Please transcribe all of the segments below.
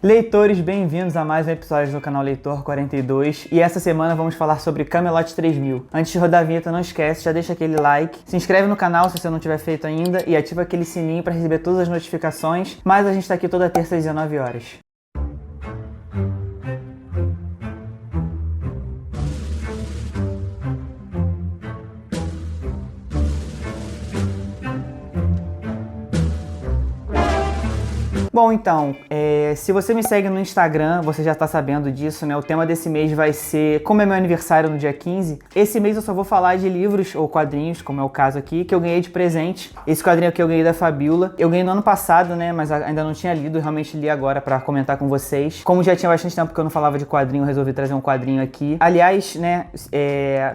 Leitores, bem-vindos a mais um episódio do canal Leitor 42 e essa semana vamos falar sobre Camelot 3000. Antes de rodar a vinheta, não esquece, já deixa aquele like, se inscreve no canal se você não tiver feito ainda e ativa aquele sininho para receber todas as notificações, mas a gente tá aqui toda terça às 19 horas. Bom, então, se você me segue no Instagram, você já tá sabendo disso, né? O tema desse mês vai ser, como é meu aniversário no dia 15, esse mês eu só vou falar de livros ou quadrinhos, como é o caso aqui, que eu ganhei de presente. Esse quadrinho aqui eu ganhei da Fabiola. Eu ganhei no ano passado, né? Mas ainda não tinha lido, realmente li agora pra comentar com vocês. Como já tinha bastante tempo que eu não falava de quadrinho, eu resolvi trazer um quadrinho aqui. Aliás, né,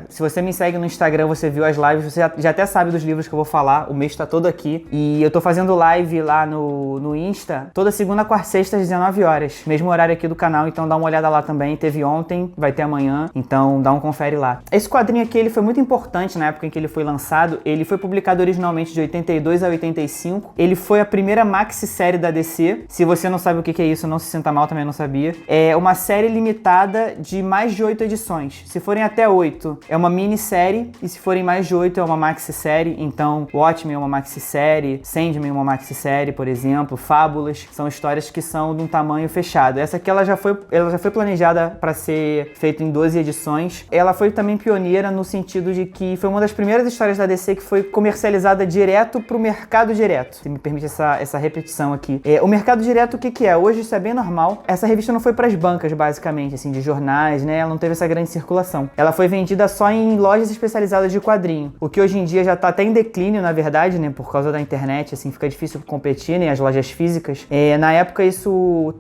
se você me segue no Instagram, você viu as lives, você já até sabe dos livros que eu vou falar, o mês tá todo aqui. E eu tô fazendo live lá no Insta, toda segunda, quarta e sexta às 19 horas. Mesmo horário aqui do canal, então dá uma olhada lá também. Teve ontem, vai ter amanhã, então dá um confere lá. Esse quadrinho aqui, ele foi muito importante na época em que ele foi lançado. Ele foi publicado originalmente de 82 a 85. Ele foi a primeira maxi-série da DC. Se você não sabe o que é isso, não se sinta mal, também não sabia. É uma série limitada de mais de 8 edições. Se forem até 8, é uma minissérie. E se forem mais de 8, é uma maxi-série. Então, Watchmen é uma maxi-série, Sandman é uma maxi-série, por exemplo, Fábulas. São histórias que são de um tamanho fechado. Essa aqui ela já foi planejada para ser feita em 12 edições. Ela foi também pioneira no sentido de que foi uma das primeiras histórias da DC que foi comercializada direto para o mercado direto. Se me permite essa repetição aqui. O mercado direto, o que é? Hoje isso é bem normal. Essa revista não foi para as bancas, basicamente, assim, de jornais, né? Ela não teve essa grande circulação. Ela foi vendida só em lojas especializadas de quadrinho. O que hoje em dia já está até em declínio, na verdade, né? Por causa da internet, assim, fica difícil competir, né? As lojas físicas. Na época isso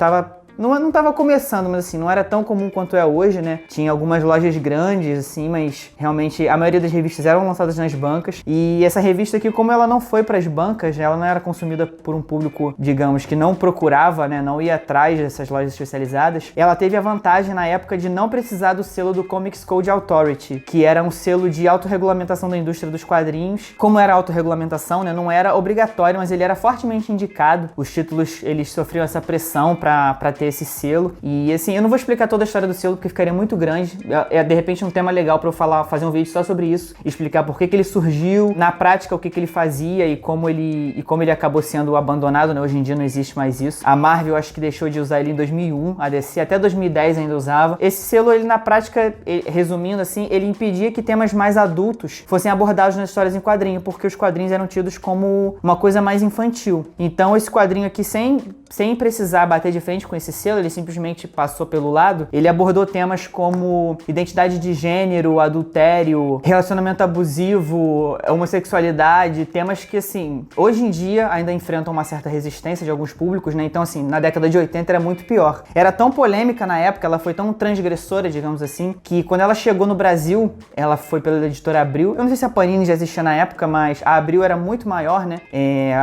não estava começando, mas assim, não era tão comum quanto é hoje, né? Tinha algumas lojas grandes, assim, mas realmente a maioria das revistas eram lançadas nas bancas. E essa revista aqui, como ela não foi para as bancas, ela não era consumida por um público, digamos, que não procurava, né? Não ia atrás dessas lojas especializadas. Ela teve a vantagem na época de não precisar do selo do Comics Code Authority, que era um selo de autorregulamentação da indústria dos quadrinhos. Como era autorregulamentação, né? Não era obrigatório, mas ele era fortemente indicado. Os títulos, eles sofriam essa pressão para ter esse selo. E assim, eu não vou explicar toda a história do selo porque ficaria muito grande. É de repente um tema legal para eu fazer um vídeo só sobre isso, explicar por que ele surgiu, na prática o que ele fazia e como ele acabou sendo abandonado, né? Hoje em dia não existe mais isso. A Marvel acho que deixou de usar ele em 2001, a DC até 2010 ainda usava. Esse selo, ele na prática, resumindo assim, ele impedia que temas mais adultos fossem abordados nas histórias em quadrinho, porque os quadrinhos eram tidos como uma coisa mais infantil. Então esse quadrinho aqui, sem precisar bater de frente com esse selo, ele simplesmente passou pelo lado. Ele abordou temas como identidade de gênero, adultério, relacionamento abusivo, homossexualidade, temas que, assim, hoje em dia ainda enfrentam uma certa resistência de alguns públicos, né? Então, assim, na década de 80 era muito pior. Era tão polêmica na época, ela foi tão transgressora, digamos assim, que quando ela chegou no Brasil, ela foi pela editora Abril. Eu não sei se a Panini já existia na época, mas a Abril era muito maior, né?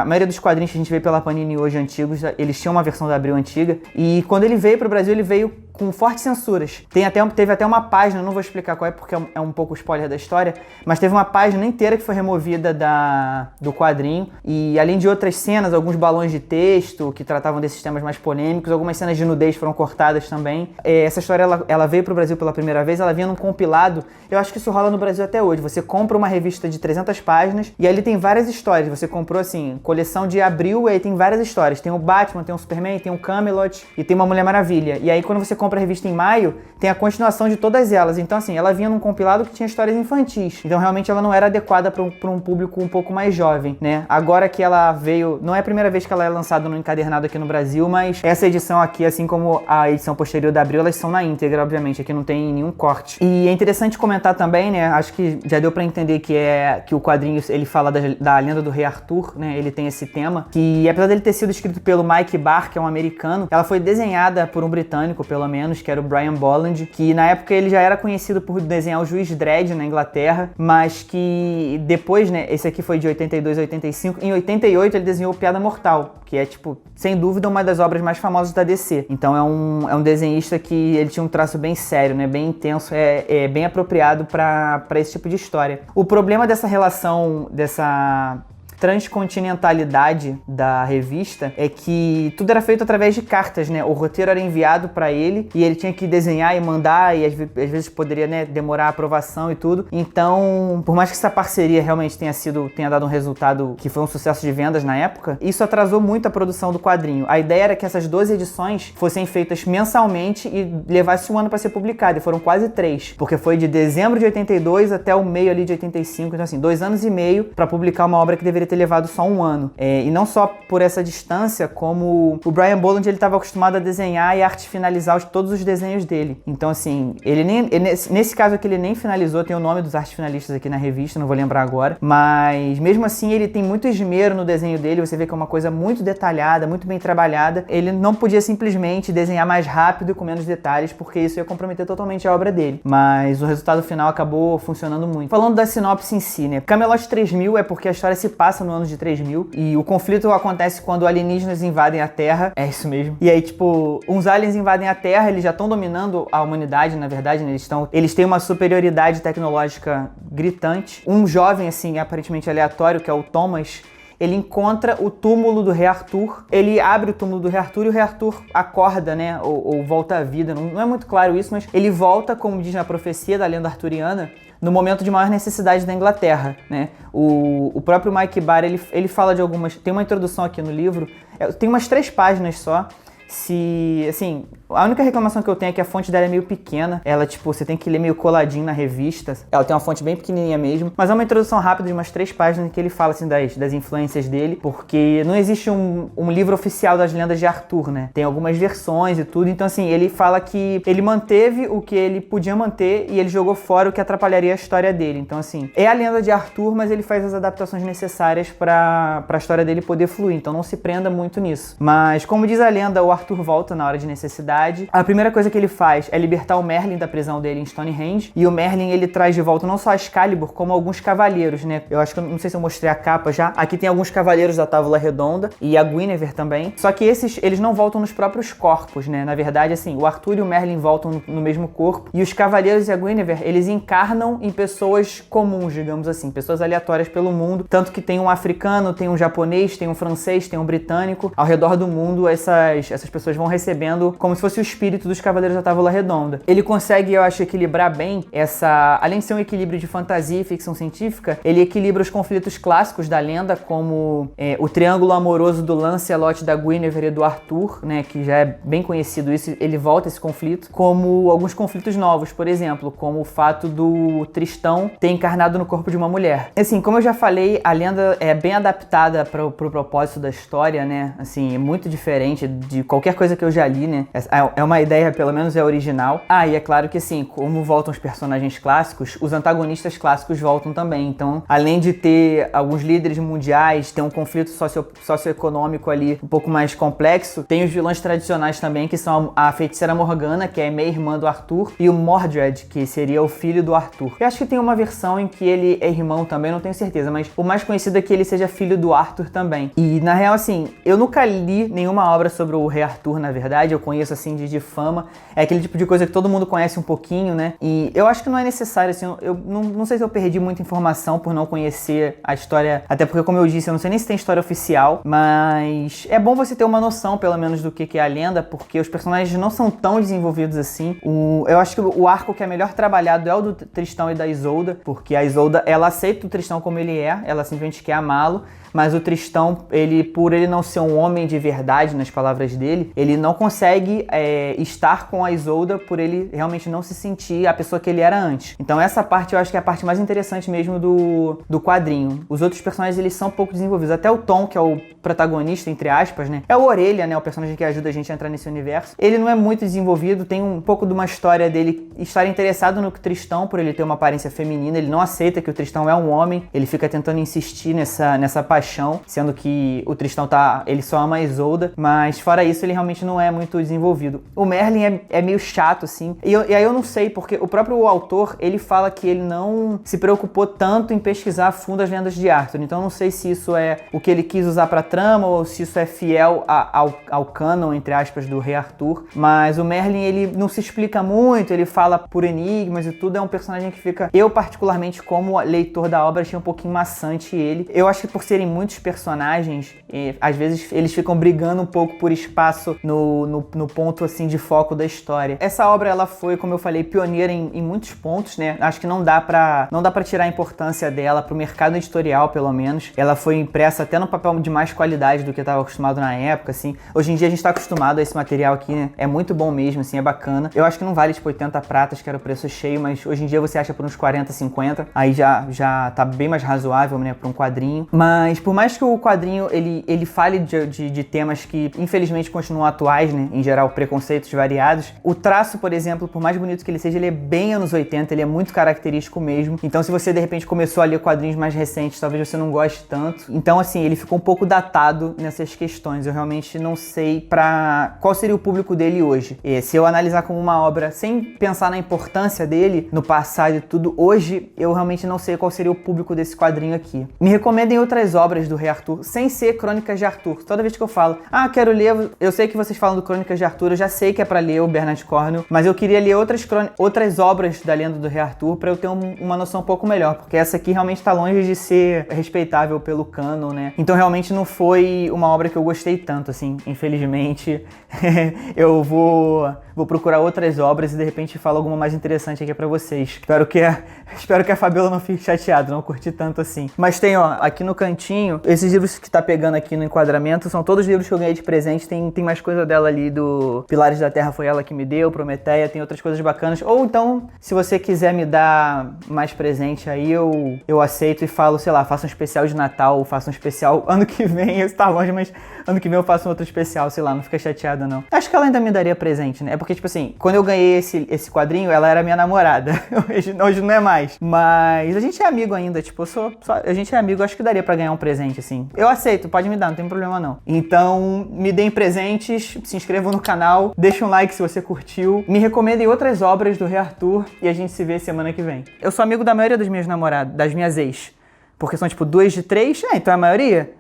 A maioria dos quadrinhos que a gente vê pela Panini hoje antigos, eles tinham uma versão da Abril antiga. E quando ele veio para o Brasil, ele veio com fortes censuras. Teve até uma página, não vou explicar qual é porque é um pouco spoiler da história, mas teve uma página inteira que foi removida do quadrinho. E além de outras cenas, alguns balões de texto que tratavam desses temas mais polêmicos, algumas cenas de nudez foram cortadas também. Essa história, ela veio para o Brasil pela primeira vez, ela vinha num compilado. Eu acho que isso rola no Brasil até hoje. Você compra uma revista de 300 páginas e ali tem várias histórias. Você comprou, assim, coleção de Abril e aí tem várias histórias. Tem o Batman, tem o Superman, tem o Camelot e tem uma Mulher Maravilha. E aí quando você compra a revista em maio, tem a continuação de todas elas. Então, assim, ela vinha num compilado que tinha histórias infantis. Então, realmente, ela não era adequada para um público um pouco mais jovem, né? Agora que ela veio... Não é a primeira vez que ela é lançada no encadernado aqui no Brasil, mas essa edição aqui, assim como a edição posterior da Abril, elas são na íntegra, obviamente. Aqui não tem nenhum corte. E é interessante comentar também, né? Acho que já deu para entender que o quadrinho, ele fala da lenda do Rei Arthur, né? Ele tem esse tema. Que, apesar dele ter sido escrito pelo Mike Barr, que é um americano, ela foi desenhada por um britânico, pelo menos, que era o Brian Bolland, que na época ele já era conhecido por desenhar o Juiz Dredd na Inglaterra, mas que depois, né, esse aqui foi de 82 a 85, em 88 ele desenhou Piada Mortal, que é, tipo, sem dúvida uma das obras mais famosas da DC. Então é um desenhista que ele tinha um traço bem sério, né, bem intenso, é bem apropriado para esse tipo de história. O problema dessa relação, transcontinentalidade da revista é que tudo era feito através de cartas, né? O roteiro era enviado para ele e ele tinha que desenhar e mandar, e às vezes poderia, né, demorar a aprovação e tudo. Então, por mais que essa parceria realmente tenha dado um resultado que foi um sucesso de vendas na época, isso atrasou muito a produção do quadrinho. A ideia era que essas 12 edições fossem feitas mensalmente e levasse um ano para ser publicado, e foram quase 3, porque foi de dezembro de 82 até o meio ali de 85, então assim, 2 anos e meio para publicar uma obra que deveria ter levado só um ano. E não só por essa distância, como o Brian Bolland, ele estava acostumado a desenhar e arte finalizar todos os desenhos dele. Então assim, nesse caso aqui ele nem finalizou, tem o nome dos artes finalistas aqui na revista, não vou lembrar agora, mas mesmo assim ele tem muito esmero no desenho dele, você vê que é uma coisa muito detalhada, muito bem trabalhada. Ele não podia simplesmente desenhar mais rápido e com menos detalhes, porque isso ia comprometer totalmente a obra dele. Mas o resultado final acabou funcionando muito. Falando da sinopse em si, né? Camelot 3000 é porque a história se passa no ano de 3000 e o conflito acontece quando alienígenas invadem a Terra. É isso mesmo. E aí, tipo, uns aliens invadem a Terra, eles já estão dominando a humanidade, na verdade, né? Eles têm uma superioridade tecnológica gritante. Um jovem, assim, aparentemente aleatório, que é o Thomas, ele encontra o túmulo do Rei Arthur, ele abre o túmulo do Rei Arthur e o Rei Arthur acorda, né, ou volta à vida, não é muito claro isso, mas ele volta, como diz na profecia da lenda arturiana, no momento de maior necessidade da Inglaterra, né. O próprio Mike Barr, ele fala de algumas, tem uma introdução aqui no livro, tem umas 3 páginas só. Assim, a única reclamação que eu tenho é que a fonte dela é meio pequena. Ela, tipo, você tem que ler meio coladinho na revista. Ela tem uma fonte bem pequenininha mesmo. Mas é uma introdução rápida de umas 3 páginas em que ele fala, assim, das influências dele. Porque não existe um livro oficial das lendas de Arthur, né? Tem algumas versões e tudo. Então, assim, ele fala que ele manteve o que ele podia manter e ele jogou fora o que atrapalharia a história dele. Então, assim, é a lenda de Arthur, mas ele faz as adaptações necessárias pra história dele poder fluir. Então, não se prenda muito nisso. Mas, como diz a lenda, o Arthur volta na hora de necessidade. A primeira coisa que ele faz é libertar o Merlin da prisão dele em Stonehenge, e o Merlin, ele traz de volta não só a Excalibur, como alguns cavaleiros, né? Eu acho que, não sei se eu mostrei a capa já, aqui tem alguns cavaleiros da Távola Redonda, e a Guinevere também, só que eles não voltam nos próprios corpos, né? Na verdade, assim, o Arthur e o Merlin voltam no mesmo corpo, e os cavaleiros e a Guinevere, eles encarnam em pessoas comuns, digamos assim, pessoas aleatórias pelo mundo, tanto que tem um africano, tem um japonês, tem um francês, tem um britânico, ao redor do mundo essas pessoas vão recebendo como se fosse o espírito dos Cavaleiros da Távola Redonda. Ele consegue, eu acho, equilibrar bem além de ser um equilíbrio de fantasia e ficção científica, ele equilibra os conflitos clássicos da lenda, como o triângulo amoroso do Lancelot, da Guinevere e do Arthur, né, que já é bem conhecido isso, ele volta esse conflito, como alguns conflitos novos, por exemplo, como o fato do Tristão ter encarnado no corpo de uma mulher. Assim, como eu já falei, a lenda é bem adaptada pro propósito da história, né, assim, é muito diferente de qualquer coisa que eu já li, né? É uma ideia, pelo menos é original. E é claro que assim, como voltam os personagens clássicos, os antagonistas clássicos voltam também. Então, além de ter alguns líderes mundiais, ter um conflito socioeconômico ali um pouco mais complexo, tem os vilões tradicionais também, que são a feiticeira Morgana, que é meia-irmã do Arthur, e o Mordred, que seria o filho do Arthur. Eu acho que tem uma versão em que ele é irmão também, não tenho certeza, mas o mais conhecido é que ele seja filho do Arthur também. E, na real, assim, eu nunca li nenhuma obra sobre o Rei Arthur, na verdade, eu conheço assim de fama, é aquele tipo de coisa que todo mundo conhece um pouquinho, né? E eu acho que não é necessário, assim, eu não sei se eu perdi muita informação por não conhecer a história, até porque, como eu disse, eu não sei nem se tem história oficial, mas é bom você ter uma noção, pelo menos, do que é a lenda, porque os personagens não são tão desenvolvidos assim. Eu acho que o arco que é melhor trabalhado é o do Tristão e da Isolda, porque a Isolda, ela aceita o Tristão como ele é, ela simplesmente quer amá-lo, mas o Tristão, por ele não ser um homem de verdade, nas palavras dele, ele não consegue estar com a Isolda por ele realmente não se sentir a pessoa que ele era antes. Então essa parte eu acho que é a parte mais interessante mesmo do quadrinho. Os outros personagens, eles são pouco desenvolvidos. Até o Tom, que é o protagonista, entre aspas, né? É o Orelha, né? O personagem que ajuda a gente a entrar nesse universo. Ele não é muito desenvolvido, tem um pouco de uma história dele estar interessado no Tristão por ele ter uma aparência feminina. Ele não aceita que o Tristão é um homem, ele fica tentando insistir nessa paixão, sendo que o Tristão ele só ama a Isolda, mas fora isso ele realmente não é muito desenvolvido. O Merlin é meio chato, assim, e aí eu não sei, porque o próprio autor, ele fala que ele não se preocupou tanto em pesquisar a fundo as lendas de Arthur, então eu não sei se isso é o que ele quis usar pra trama, ou se isso é fiel ao canon, entre aspas, do Rei Arthur, mas o Merlin, ele não se explica muito, ele fala por enigmas e tudo, é um personagem que fica, eu particularmente como leitor da obra, achei um pouquinho maçante ele. Eu acho que por serem muitos personagens, e às vezes eles ficam brigando um pouco por espaço no ponto assim de foco da história. Essa obra, ela foi, como eu falei, pioneira em muitos pontos, né? Acho que não dá pra tirar a importância dela pro mercado editorial, pelo menos. Ela foi impressa até no papel de mais qualidade do que eu estava acostumado na época, assim. Hoje em dia a gente tá acostumado a esse material aqui, né? É muito bom mesmo, assim, é bacana. Eu acho que não vale, tipo, 80 pratas, que era o preço cheio, mas hoje em dia você acha por uns 40, 50. Aí já tá bem mais razoável, né, pra um quadrinho. Mas por mais que o quadrinho, ele fale de temas que, infelizmente, continuam atuais, né? Em geral, preconceitos variados. O traço, por exemplo, por mais bonito que ele seja, ele é bem anos 80, ele é muito característico mesmo. Então, se você, de repente, começou a ler quadrinhos mais recentes, talvez você não goste tanto. Então, assim, ele ficou um pouco datado nessas questões. Eu realmente não sei qual seria o público dele hoje. E se eu analisar como uma obra sem pensar na importância dele no passado e tudo, hoje eu realmente não sei qual seria o público desse quadrinho aqui. Me recomendem outras obras do Rei Arthur, sem ser Crônicas de Arthur. Toda vez que eu falo, quero ler, eu sei que vocês falam do Crônicas de Arthur, eu já sei que é pra ler o Bernard Cornwell, mas eu queria ler outras obras da lenda do Rei Arthur pra eu ter uma noção um pouco melhor, porque essa aqui realmente tá longe de ser respeitável pelo canon, né? Então realmente não foi uma obra que eu gostei tanto, assim, infelizmente. Eu vou procurar outras obras e de repente falo alguma mais interessante aqui pra vocês. Espero que a Fabiola não fique chateada, não curti tanto assim. Mas tem, ó, aqui no cantinho, esses livros que tá pegando aqui no enquadramento são todos livros que eu ganhei de presente. Tem mais coisa dela ali do Pilares da Terra, foi ela que me deu, Prometeia, tem outras coisas bacanas. Ou então, se você quiser me dar mais presente aí, eu aceito e falo, sei lá, faço um especial de Natal, ou faço um especial ano que vem, esse tá longe, mas ano que vem eu faço um outro especial, sei lá, não fica chateada não. Acho que ela ainda me daria presente, né? É porque, tipo assim, quando eu ganhei esse quadrinho, ela era minha namorada. Hoje não é mais. Mas a gente é amigo ainda, tipo, a gente é amigo, acho que daria pra ganhar um presente, assim. Eu aceito, pode me dar, não tem problema não. Então, me deem presentes, se inscrevam no canal, deixem um like se você curtiu, me recomendem outras obras do Rei Arthur e a gente se vê semana que vem. Eu sou amigo da maioria das minhas namoradas, das minhas ex. Porque são, tipo, 2 de 3, então é a maioria.